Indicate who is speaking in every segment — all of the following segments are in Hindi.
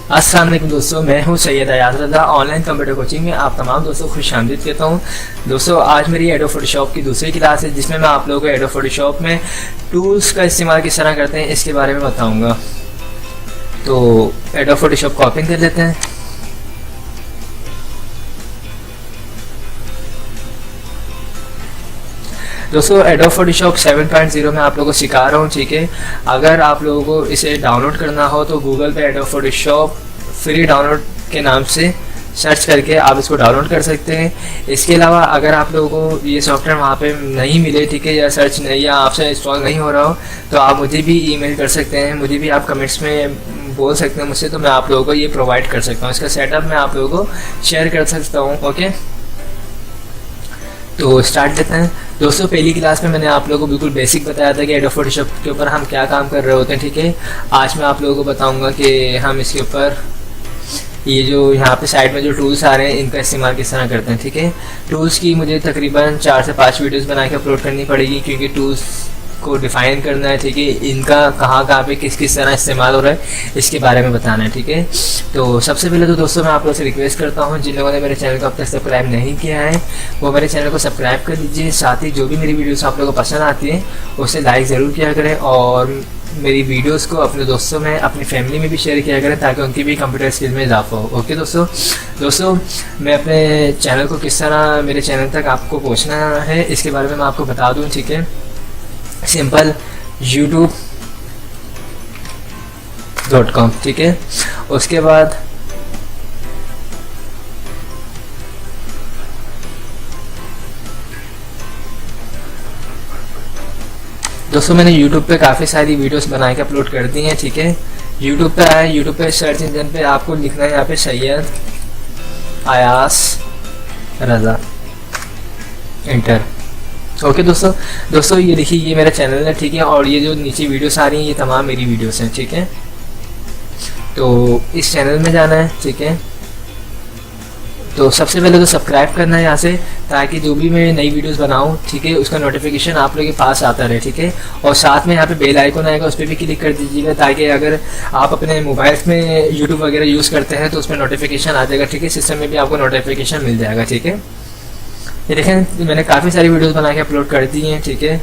Speaker 1: अस्सलाम वालेकुम दोस्तों, मैं हूं सैयद अयाज रज़ा। ऑनलाइन कंप्यूटर कोचिंग में आप तमाम दोस्तों को खुशामदीद कहता हूं। दोस्तों, आज मेरी एडोब फोटोशॉप की दूसरी क्लास है जिसमें मैं आप लोगों को एडोब फोटोशॉप में टूल्स का इस्तेमाल किस तरह करते हैं इसके बारे में बताऊंगा। तो एडोब फोटोशॉप को ओपन कर लेते हैं। दोस्तों, एडोब फोटोशॉप 7.0 में आप लोगों को सिखा रहा हूँ, ठीक है। अगर आप लोगों को इसे डाउनलोड करना हो तो गूगल पे एडोब फोटोशॉप फ्री डाउनलोड के नाम से सर्च करके आप इसको डाउनलोड कर सकते हैं। इसके अलावा अगर आप लोगों को ये सॉफ्टवेयर वहाँ पे नहीं मिले, ठीक है, या सर्च नहीं या आपसे इंस्टॉल नहीं हो रहा हो, तो आप मुझे भी ईमेल कर सकते हैं, मुझे भी आप कमेंट्स में बोल सकते हैं मुझसे, तो मैं आप लोगों को ये प्रोवाइड कर सकता हूँ। इसका सेटअप मैं आप लोगों को शेयर कर सकता हूँ। ओके, तो स्टार्ट लेते हैं। दोस्तों, पहली क्लास में मैंने आप लोगों को बिल्कुल बेसिक बताया था कि एडोब फोटोशॉप के ऊपर हम क्या काम कर रहे होते हैं, ठीक है। आज मैं आप लोगों को बताऊंगा कि हम इसके ऊपर ये जो यहाँ पे साइड में जो टूल्स आ रहे हैं इनका इस्तेमाल किस तरह करते हैं, ठीक है। टूल्स की मुझे तकरीबन 4 से 5 वीडियोस बना के अपलोड करनी पड़ेगी क्योंकि टूल्स को डिफ़ाइन करना है, ठीक है। इनका कहाँ पे किस तरह इस्तेमाल हो रहा है इसके बारे में बताना है, ठीक है। तो सबसे पहले तो दोस्तों मैं आप लोगों से रिक्वेस्ट करता हूँ, जिन लोगों ने मेरे चैनल को अब तक सब्सक्राइब नहीं किया है वो मेरे चैनल को सब्सक्राइब कर लीजिए। साथ ही जो भी मेरी वीडियोस आप लोगों को पसंद आती है उसे लाइक ज़रूर किया करें और मेरी वीडियोस को अपने दोस्तों में, अपनी फैमिली में भी शेयर किया करें ताकि उनकी भी कंप्यूटर स्किल में इजाफा हो। ओके दोस्तों, मैं अपने चैनल को किस तरह मेरे चैनल तक आपको पहुँचना है इसके बारे में मैं आपको बता दूँ, ठीक है। सिंपल youtube.com, ठीक है। उसके बाद दोस्तों मैंने YouTube पे काफ़ी सारी वीडियोस बना के अपलोड कर दी हैं, ठीक है। YouTube पे आए, YouTube पे सर्च इंजन पे आपको लिखना है यहाँ पे सैयद अयाज रज़ा, इंटर। ओके दोस्तों ये देखिए, ये मेरा चैनल है, ठीक है। और ये जो नीचे वीडियोस आ रही हैं ये तमाम मेरी वीडियोस हैं, ठीक है। तो इस चैनल में जाना है, ठीक है। तो सबसे पहले तो सब्सक्राइब करना है यहाँ से, ताकि जो भी मैं नई वीडियोस बनाऊँ, ठीक है, उसका नोटिफिकेशन आप लोगों के पास आता रहे, ठीक है। और साथ में यहाँ पे बेल आइकन आएगा, उस पर भी क्लिक कर दीजिएगा ताकि अगर आप अपने मोबाइल्स में यूट्यूब वगैरह यूज़ करते हैं तो उसमें नोटिफिकेशन आ जाएगा, ठीक है। सिस्टम में भी आपको नोटिफिकेशन मिल जाएगा, ठीक है। ये देखें, मैंने काफ़ी सारी वीडियोस बना के अपलोड कर दी हैं, ठीक है।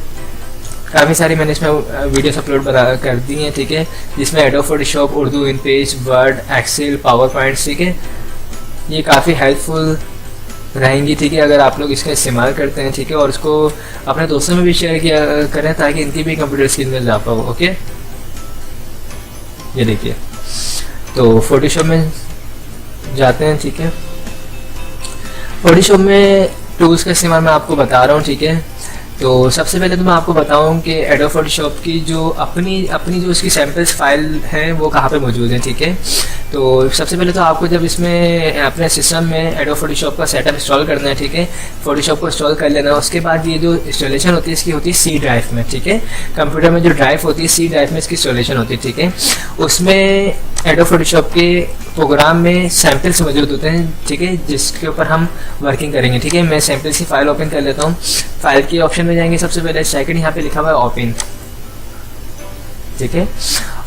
Speaker 1: काफ़ी सारी मैंने इसमें वीडियोस अपलोड कर दी हैं, ठीक है, जिसमें Adobe Photoshop, Urdu, InPage, Word, Excel, PowerPoint, ठीक है। ये काफ़ी हेल्पफुल रहेंगी, ठीक है, अगर आप लोग इसका इस्तेमाल करते हैं, ठीक है। और इसको अपने दोस्तों में भी शेयर किया करें ताकि इनकी भी कंप्यूटर स्किल में इजाफा हो। ओके, ये देखिए, तो फोटोशॉप में जाते हैं, ठीक है। फोटोशॉप में टूल्स का इस्तेमाल मैं आपको बता रहा हूँ, ठीक है। तो सबसे पहले तो मैं आपको बताऊँ कि एडोब फोटोशॉप की जो अपनी जो इसकी सैम्पल्स फाइल हैं वो कहाँ पे मौजूद है, ठीक है। तो सबसे पहले तो आपको जब इसमें अपने सिस्टम में एडोब फोटोशॉप का सेटअप इंस्टॉल करना है, ठीक है, फोटोशॉप को इंस्टॉल कर लेना है। उसके बाद ये जो इंस्टॉलेशन होती है इसकी होती है सी ड्राइव में, ठीक है। कंप्यूटर में जो ड्राइव होती है सी ड्राइव में इसकी इंस्टॉलेशन होती है, ठीक है। उसमें एडोब फोटोशॉप के प्रोग्राम में सैम्पल्स मौजूद होते हैं, ठीक है, जिसके ऊपर हम वर्किंग करेंगे, ठीक है। मैं सैम्पल्स की फाइल ओपन कर लेता हूँ। फाइल के ऑप्शन में जाएंगे, सबसे पहले सेकंड यहाँ पे लिखा हुआ है ओपन, ठीक है।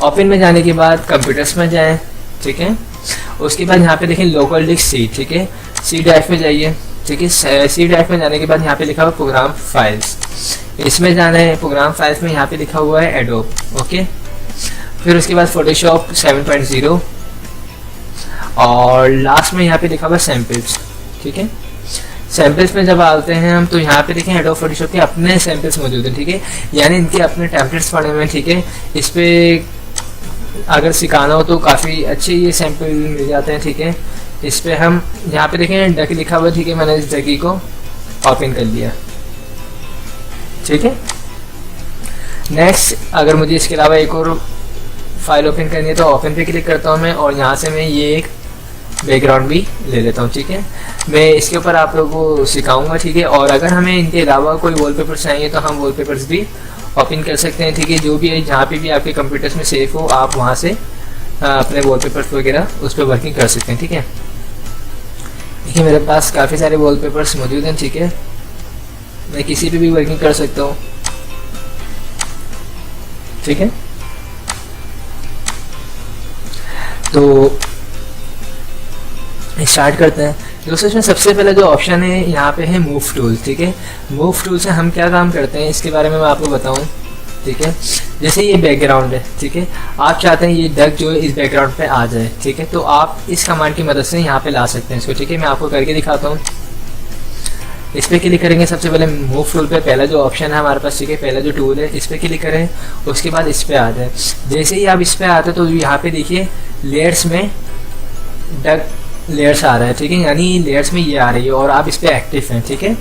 Speaker 1: ओपन में जाने के बाद कंप्यूटर्स में जाएं, ठीक है। उसके बाद यहाँ पे देखें लोकल डिस्क सी, ठीक है, सी ड्राइव में जाइए, ठीक है। सी ड्राइव में जाने के बाद यहाँ पे लिखा हुआ प्रोग्राम फाइल्स, इसमें जाना है। प्रोग्राम फाइल्स में यहाँ पे लिखा हुआ है एडोब, ओके। फिर उसके बाद फोटोशॉप 7.0 और लास्ट में यहाँ पे लिखा हुआ सैम्पल्स, ठीक है। सैम्पल्स में जब आते हैं हम तो यहाँ पे देखें एडोब फोटोशॉप के अपने सैम्पल्स मौजूद हैं, ठीक है, यानी इनके अपने टेम्पलेट्स पड़े हुए हैं, ठीक है। इस पर अगर सिखाना हो तो काफ़ी अच्छे ये सैम्पल मिल जाते हैं, ठीक है। इस पर हम यहाँ पे देखें डक लिखा हुआ, ठीक है, मैंने इस डकी को ओपन कर लिया, ठीक है। नेक्स्ट, अगर मुझे इसके अलावा एक और फाइल ओपन करनी है तो ओपन पे क्लिक करता हूँ मैं, और यहाँ से मैं ये एक बैकग्राउंड भी ले लेता हूँ, ठीक है। मैं इसके ऊपर आप लोगों को सिखाऊंगा, ठीक है। और अगर हमें इनके अलावा कोई वॉलपेपर्स चाहिए तो हम वॉलपेपर्स भी ओपन कर सकते हैं, ठीक है। जो भी है जहाँ पे भी आपके कंप्यूटर्स में सेफ हो आप वहाँ से अपने वॉलपेपर्स वगैरह उस पर वर्किंग कर सकते हैं, ठीक है। देखिए मेरे पास काफ़ी सारे वॉलपेपर्स मौजूद हैं, ठीक है। मैं किसी पे भी वर्किंग कर सकता हूँ, ठीक है। तो स्टार्ट करते हैं। दोस्तों इसमें सबसे पहले जो ऑप्शन है यहाँ पे है मूव टूल, ठीक है। मूव टूल से हम क्या काम करते हैं इसके बारे में मैं आपको बताऊँ, ठीक है। जैसे ये बैकग्राउंड है, ठीक है, आप चाहते हैं ये डक जो है इस बैकग्राउंड पे आ जाए, ठीक है, तो आप इस कमांड की मदद से यहाँ पे ला सकते हैं इसको, ठीक है। मैं आपको करके दिखाता हूँ। इस पर क्लिक करेंगे, सबसे पहले मूव टूल पे पहला जो ऑप्शन है हमारे पास, ठीक है, पहला जो टूल है इस पर क्लिक करें, उसके बाद इस पर आ जाए। जैसे ही आप इस पर आते तो यहाँ पे देखिए लेयर्स में डक लेयर्स आ रहा है, ठीक है, यानी लेयर्स में ये आ रही है और आप इस पर एक्टिव हैं, ठीक है।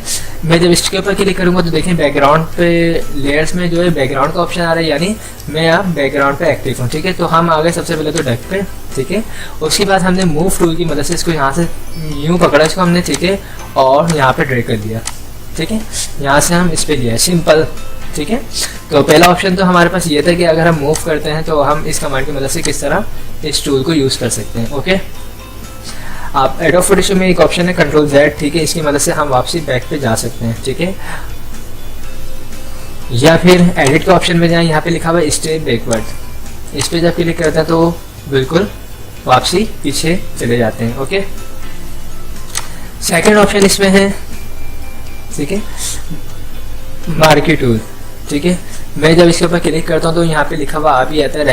Speaker 1: मैं जब इसके ऊपर क्लिक करूँगा तो देखें बैकग्राउंड पे लेयर्स में जो है बैकग्राउंड का ऑप्शन आ रहा है, यानी मैं अब बैकग्राउंड पे एक्टिव हूँ, ठीक है। तो हम आ गए सबसे पहले तो डक पे, ठीक है। उसके बाद हमने मूव टूल की मदद से इसको यहाँ से यूँ पकड़ा इसको हमने, ठीक है, और यहाँ पे ड्रैग कर दिया, ठीक है। यहाँ से हम इस पर लिया सिंपल, ठीक है। तो पहला ऑप्शन तो हमारे पास ये था कि अगर हम मूव करते हैं तो हम इस कमांड की मदद से किस तरह इस टूल को यूज़ कर सकते हैं, ओके। आप एडोब फोटोशॉप में एक ऑप्शन है कंट्रोल Z, ठीक है, इसकी मदद से हम वापसी बैक पे जा सकते हैं, ठीक है। या फिर एडिट के ऑप्शन में जाएं, यहाँ पे लिखा हुआ है स्टे बैकवर्ड, इस पे जब क्लिक करते हैं तो बिल्कुल वापसी पीछे चले जाते हैं, ओके। सेकंड ऑप्शन इसमें है, ठीक है, मार्की टूल, ठीक है। मैं जब इसके ऊपर क्लिक करता हूँ तो यहाँ पे लिखा हुआ आ भी आता है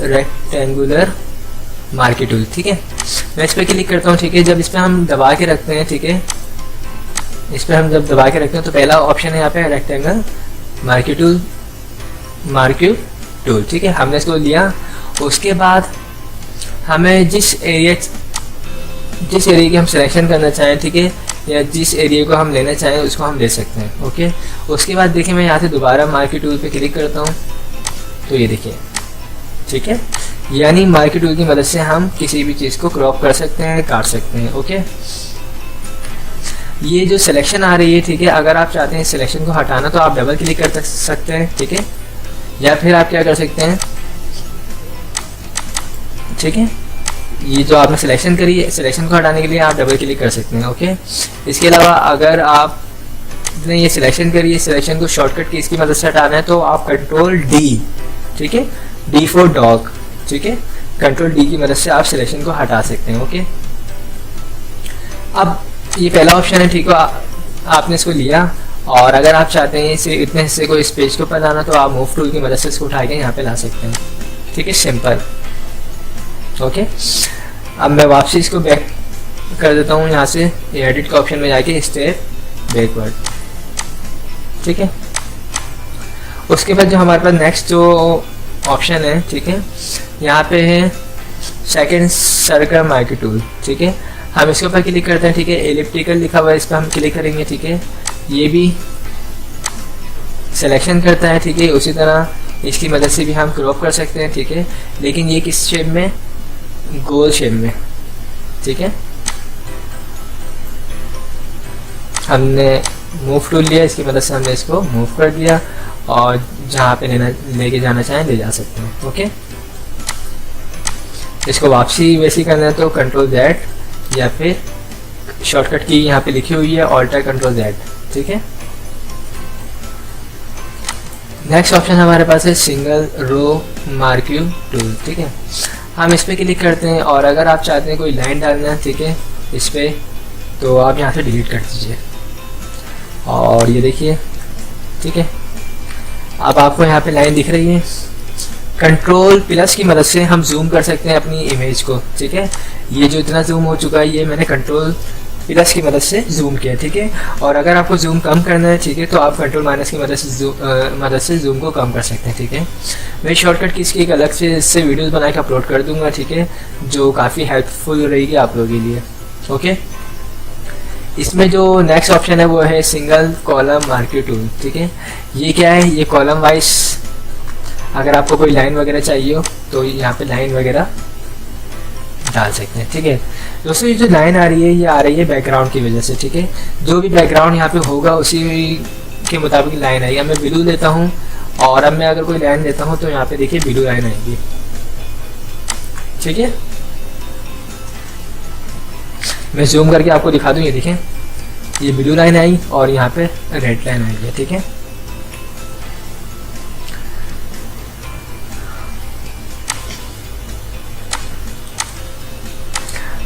Speaker 1: रेक्टेंगुलर मार्की टूल, ठीक है। मैं इस पर क्लिक करता हूँ, ठीक है। जब इस पर हम दबा के रखते हैं, ठीक है, इस पर हम जब दबा के रखते हैं तो पहला ऑप्शन है यहाँ पे रेक्टेंगल मार्की टूल, ठीक है। हमने इसको लिया, उसके बाद हमें जिस एरिया की हम सिलेक्शन करना चाहें, ठीक है, या जिस एरिया को हम लेना चाहें उसको हम ले सकते हैं, ओके। उसके बाद देखिए मैं यहाँ से दोबारा मार्की टूल पे क्लिक करता हूँ तो ये देखिए, ठीक है, यानी मार्की टूल की मदद से हम किसी भी चीज़ को क्रॉप कर सकते हैं, काट सकते हैं, ओके। ये जो सिलेक्शन आ रही है, ठीक है, अगर आप चाहते हैं सिलेक्शन को हटाना तो आप डबल क्लिक कर सकते हैं, ठीक है, या फिर आप क्या कर सकते हैं, ठीक है, ये जो आपने सिलेक्शन करी है सिलेक्शन को हटाने के लिए आप डबल क्लिक कर सकते हैं, ओके। इसके अलावा अगर आपने ये सिलेक्शन करी है, सिलेक्शन को शॉर्टकट की इसकी मदद से हटाना है तो आप कंट्रोल D, ठीक है, D फॉर डॉग, ठीक है, कंट्रोल D की मदद से आप सिलेक्शन को हटा सकते हैं, ओके। अब ये पहला ऑप्शन है, ठीक है, आपने इसको लिया और अगर आप चाहते हैं इसे इतने हिस्से को इस पेज के ऊपर लाना तो आप मूव टूल की मदद से इसको उठा के यहाँ पे ला सकते हैं, ठीक है, सिंपल, ओके। अब मैं वापसी इसको बैक कर देता हूँ यहाँ से एडिट के ऑप्शन में जाके स्टेप बैकवर्ड, ठीक है। उसके बाद जो हमारे पास नेक्स्ट जो ऑप्शन है, ठीक है, यहाँ पे है सेकंड सर्कल मार्की टूल, ठीक है। हम इसके ऊपर क्लिक करते हैं, ठीक है, एलिप्टिकल लिखा हुआ है इस पर हम क्लिक करेंगे, ठीक है। ये भी सिलेक्शन करता है, ठीक है, उसी तरह इसकी मदद से भी हम क्रॉप कर सकते हैं, ठीक है, लेकिन ये किस शेप में, गोल शेप में, ठीक है। हमने मूव टूल लिया, इसकी मदद से हमने इसको मूव कर दिया और जहाँ पे लेके जाना चाहें ले जा सकते हैं, ओके। इसको वापसी वैसे करना है तो कंट्रोल Z या फिर शॉर्टकट की यहाँ पे लिखी हुई है ऑल्टर कंट्रोल Z, ठीक है। नेक्स्ट ऑप्शन हमारे पास है सिंगल रो मार्की टूल, ठीक है। हम इस पर क्लिक करते हैं और अगर आप चाहते हैं कोई लाइन डालना है, ठीक है, इस पर तो आप यहाँ से डिलीट कर दीजिए और ये देखिए, ठीक है, अब आपको यहाँ पे लाइन दिख रही है। कंट्रोल प्लस की मदद से हम जूम कर सकते हैं अपनी इमेज को, ठीक है। ये जो इतना जूम हो चुका है ये मैंने कंट्रोल प्लस की मदद से जूम किया, ठीक है। और अगर आपको जूम कम करना है, ठीक है, तो आप कंट्रोल माइनस की मदद से जूम को कम कर सकते हैं, ठीक है। मैं शॉर्टकट की इसकी एक अलग से इससे वीडियोस बना के अपलोड कर दूंगा, ठीक है, जो काफ़ी हेल्पफुल रहेगी आप लोगों के लिए, ओके। इसमें जो नेक्स्ट ऑप्शन है वो है सिंगल कॉलम मार्की टूल, ठीक है। ये क्या है, ये कॉलम वाइज अगर आपको कोई लाइन वगैरह चाहिए हो तो यहाँ पे लाइन वगैरह डाल सकते हैं, ठीक है। दोस्तों ये जो लाइन आ रही है ये आ रही है बैकग्राउंड की वजह से, ठीक है। जो भी बैकग्राउंड यहाँ पे होगा उसी के मुताबिक लाइन आएगी। मैं ब्लू लेता हूँ और अब मैं अगर कोई लाइन लेता हूँ तो यहाँ पे देखिए ब्लू लाइन आएगी, ठीक है। मैं जूम करके आपको दिखा दूँ, ये देखें ये ब्लू लाइन आई और यहाँ पे रेड लाइन आई है, ठीक है।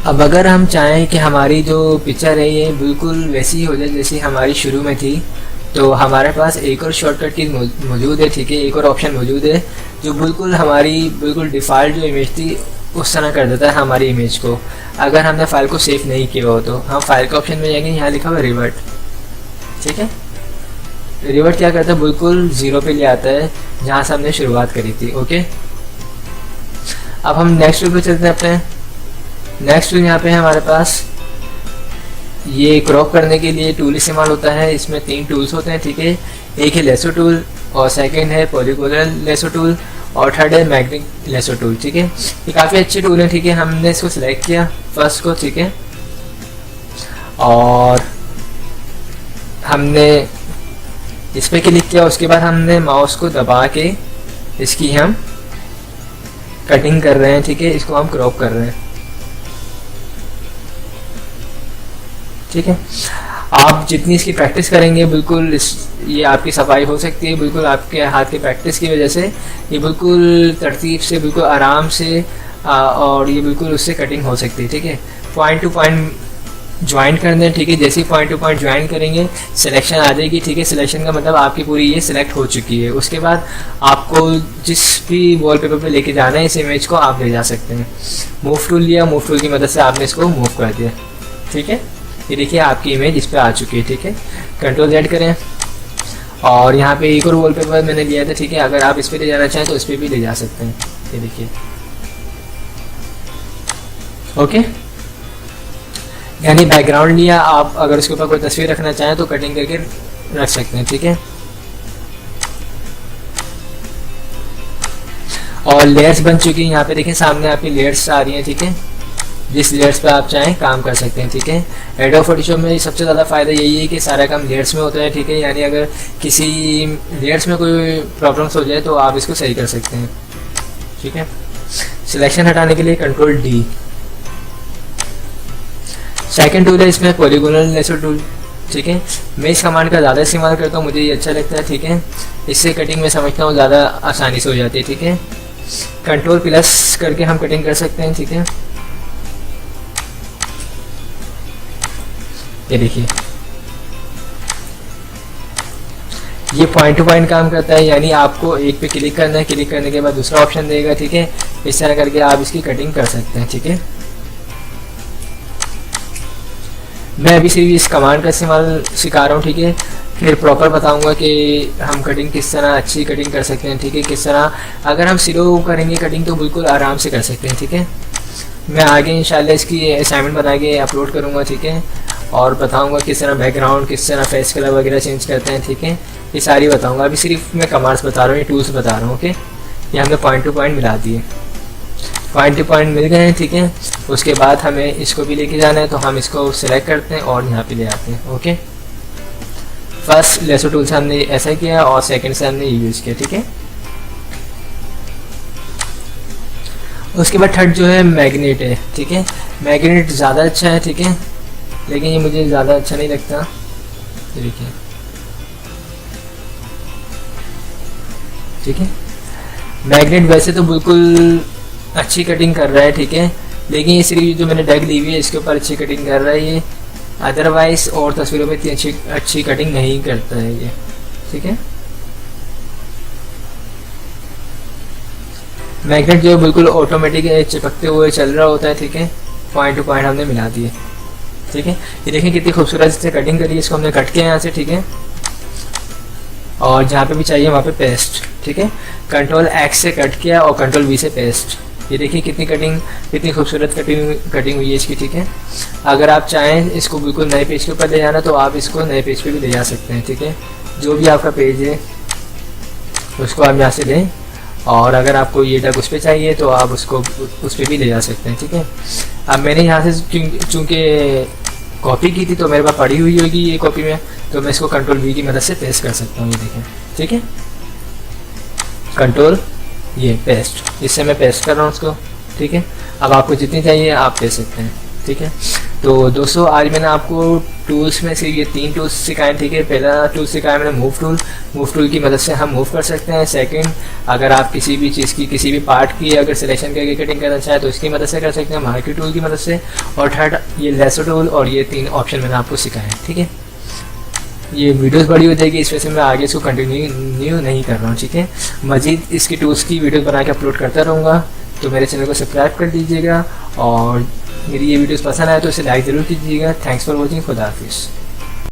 Speaker 1: अब अगर हम चाहें कि हमारी जो पिक्चर है ये बिल्कुल वैसी ही हो जाए जैसी हमारी शुरू में थी, तो हमारे पास एक और शॉर्टकट की मौजूद है, ठीक है, एक और ऑप्शन मौजूद है जो बिल्कुल हमारी बिल्कुल डिफ़ॉल्ट जो इमेज थी उस तरह कर देता है हमारी इमेज को, अगर हमने फाइल को सेव नहीं किया हो तो। हम फाइल के ऑप्शन में जाएंगे, यहाँ लिखा हुआ रिवर्ट, ठीक है। रिवर्ट क्या करता है, बिल्कुल ज़ीरो पे ले आता है जहाँ से हमने शुरुआत करी थी। ओके, अब हम नेक्स्ट टूल पे चलते हैं अपने। नेक्स्ट टूल यहाँ पे है हमारे पास, ये क्रॉप करने के लिए टूल इस्तेमाल होता है। इसमें 3 टूल्स होते हैं, ठीक है। एक है लेसो टूल, और सेकंड है पॉलीगोनल लेसो टूल, और थर्ड है मैग्नेटिक लेसो टूल, ठीक है। ये काफ़ी अच्छे टूल हैं, ठीक है। हमने इसको सिलेक्ट किया फर्स्ट को, ठीक है, और हमने इस पर क्लिक किया। उसके बाद हमने माउस को दबा के इसकी हम कटिंग कर रहे हैं, ठीक है, इसको हम क्रॉप कर रहे हैं, ठीक है। आप जितनी इसकी प्रैक्टिस करेंगे बिल्कुल ये आपकी सफाई हो सकती है, बिल्कुल आपके हाथ की प्रैक्टिस की वजह से ये बिल्कुल तरतीब से, बिल्कुल आराम से और ये बिल्कुल उससे कटिंग हो सकती है, ठीक है। पॉइंट टू पॉइंट ज्वाइन कर दें, ठीक है। जैसे ही पॉइंट टू पॉइंट ज्वाइन करेंगे सिलेक्शन आ जाएगी, ठीक है। सिलेक्शन का मतलब आपकी पूरी ये सिलेक्ट हो चुकी है। उसके बाद आपको जिस भी वॉलपेपर पे लेके जाना है इस इमेज को आप ले जा सकते हैं। मूव टूल लिया, मूव टूल की मदद से आपने इसको मूव कर दिया, ठीक है। ये देखिए आपकी इमेज इस पर आ चुकी है, ठीक है। कंट्रोल Z करें, और यहाँ पे एक और वॉलपेपर मैंने लिया था, ठीक है। अगर आप इस पर ले जाना चाहें तो इस पर भी ले जा सकते हैं, ये देखिए, ओके। यानी बैकग्राउंड लिया, आप अगर उसके ऊपर कोई तस्वीर रखना चाहें तो कटिंग करके रख सकते हैं, ठीक है। और लेयर्स बन चुकी हैं, यहाँ पे देखें सामने आपकी लेयर्स आ रही हैं, ठीक है। जिस लेयर्स पे आप चाहें काम कर सकते हैं, ठीक है। एडोब फोटोशॉप में सबसे ज़्यादा फ़ायदा यही है कि सारा काम लेयर्स में होता है, ठीक है। यानी अगर किसी लेयर्स में कोई प्रॉब्लम्स हो जाए तो आप इसको सही कर सकते हैं, ठीक है। सिलेक्शन हटाने के लिए कंट्रोल D। सेकंड टूल है इसमें पॉलीगोनल लेसो टूल, ठीक है। मैं इस कमांड का ज़्यादा इस्तेमाल करता हूँ, मुझे ये अच्छा लगता है, ठीक है। इससे कटिंग में समझता हूँ ज़्यादा आसानी से हो जाती है, ठीक है। कंट्रोल प्लस करके हम कटिंग कर सकते हैं, ठीक है। ये देखिए ये पॉइंट टू पॉइंट काम करता है, यानी आपको एक पे क्लिक करना है, क्लिक करने के बाद दूसरा ऑप्शन देगा, ठीक है। इस तरह करके आप इसकी कटिंग कर सकते हैं, ठीक है। मैं अभी सिर्फ इस कमांड का इस्तेमाल सिखा रहा हूँ, ठीक है। फिर प्रॉपर बताऊंगा कि हम कटिंग किस तरह अच्छी कटिंग कर सकते हैं, ठीक है। किस तरह अगर हम स्लो करेंगे कटिंग तो बिल्कुल आराम से कर सकते हैं, ठीक है। मैं आगे इंशाल्लाह इसकी असाइनमेंट बना के अपलोड करूँगा, ठीक है, और बताऊंगा किस तरह बैकग्राउंड, किस तरह फेस कलर वगैरह चेंज करते हैं, ठीक है। ये सारी बताऊंगा, अभी सिर्फ मैं कमांड्स बता रहा हूँ, ये टूल्स बता रहा हूँ, ओके। ये हमने पॉइंट टू पॉइंट मिला दिए, पॉइंट टू पॉइंट मिल गए हैं, ठीक है। उसके बाद हमें इसको भी लेके जाना है तो हम इसको सिलेक्ट करते हैं और यहाँ पे ले आते हैं, ओके। फर्स्ट लेसो टूल से हमने ऐसा किया और सेकंड से हमने ये यूज़ किया, ठीक है। उसके बाद थर्ड जो है मैग्नेट है, ठीक है। मैग्नेट ज़्यादा अच्छा है, ठीक है, लेकिन ये मुझे ज़्यादा अच्छा नहीं लगता। देखिए, ठीक है। मैग्नेट वैसे तो बिल्कुल अच्छी कटिंग कर रहा है, ठीक है, लेकिन ये सिर्फ जो मैंने डग ली हुई है इसके ऊपर अच्छी कटिंग कर रहा है ये, अदरवाइज और तस्वीरों में इतनी अच्छी कटिंग नहीं करता है ये, ठीक है। मैग्नेट जो बिल्कुल ऑटोमेटिक चिपकते हुए चल रहा होता है, ठीक है। पॉइंट टू पॉइंट हमने मिला दिए, ठीक है। ये देखिए कितनी खूबसूरत से कटिंग करी है, इसको हमने कट किया यहाँ से, ठीक है। और जहाँ पे भी चाहिए वहाँ पे पेस्ट, ठीक है। कंट्रोल X से कट किया और कंट्रोल V से पेस्ट। ये देखिए कितनी खूबसूरत कटिंग हुई है इसकी, ठीक है। अगर आप चाहें इसको बिल्कुल नए पेज के ऊपर ले जाना तो आप इसको नए पेज पे भी ले जा सकते हैं, ठीक है। जो भी आपका पेज है उसको आप यहाँ से लें, और अगर आपको ये डग उस पर चाहिए तो आप उसको उस पर भी ले जा सकते हैं, ठीक है। अब मैंने यहाँ से चूँकि कॉपी की थी तो मेरे पास पड़ी हुई होगी ये कॉपी में, तो मैं इसको कंट्रोल V की मदद से पेस्ट कर सकता हूँ, ये देखें, ठीक है। कंट्रोल ये पेस्ट, इससे मैं पेस्ट कर रहा हूँ उसको, ठीक है। अब आपको जितनी चाहिए आप ले सकते हैं, ठीक है। तो दोस्तों आज मैंने आपको टूल्स में से ये 3 टूल्स सिखाए, ठीक है। पहला टूल सिखाया मैंने मूव टूल की मदद से हम मूव कर सकते हैं। सेकंड, अगर आप किसी भी चीज़ की किसी भी पार्ट की अगर सिलेक्शन करके कटिंग करना चाहें तो इसकी मदद से कर सकते हैं, मार्की टूल की मदद से। और थर्ड ये लेसो टूल, और ये 3 ऑप्शन मैंने आपको सिखाए, ठीक है। ये वीडियोस बड़ी हो जाएगी, इस वजह से मैं आगे इसको कंटिन्यू नहीं कर रहा हूँ, ठीक है। मज़ीद इसकी टूल्स की वीडियो बना के अपलोड करता रहूँगा, तो मेरे चैनल को सब्सक्राइब कर दीजिएगा और मेरी ये वीडियोस पसंद आए तो इसे लाइक ज़रूर कीजिएगा। Thanks for watching. खुदा हाफिज़।